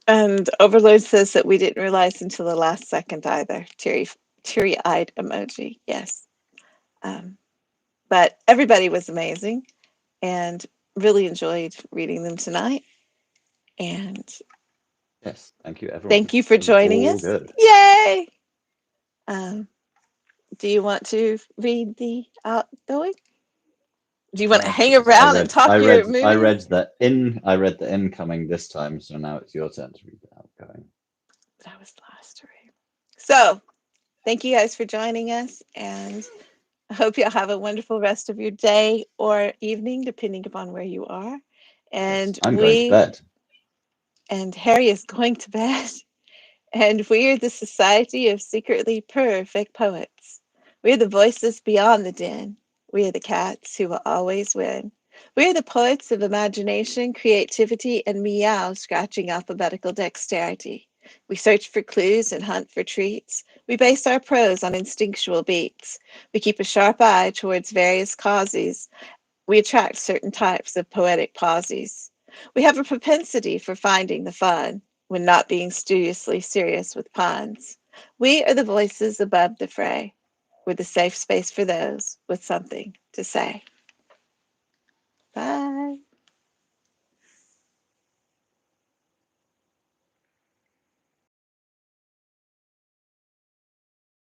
and Overlord says that we didn't realize until the last second either. Teary-eyed emoji. Yes, um, but everybody was amazing, and really enjoyed reading them tonight. And Yes, thank you, everyone. thank you for It was joining all us. good. Yay! Um, do you want to read the outgoing? Do you want to hang Because around and talk your movies? I read the incoming this time, so now it's your turn to read the outgoing. But I was last to read. So, thank you guys for joining us, and I hope you'll have a wonderful rest of your day or evening, depending upon where you are. Yes, And I'm going to bed. Harry is going to bed. And we're the Society of Secretly Perfect Poets. We're the voices beyond the din. We are the cats who will always win. We are the poets of imagination, creativity, and meow scratching alphabetical dexterity. We search for clues and hunt for treats. We base our prose on instinctual beats. We keep a sharp eye towards various causes. We attract certain types of poetic pauses. We have a propensity for finding the fun when not being studiously serious with puns. We are the voices above the fray. We're the safe space for those with something to say.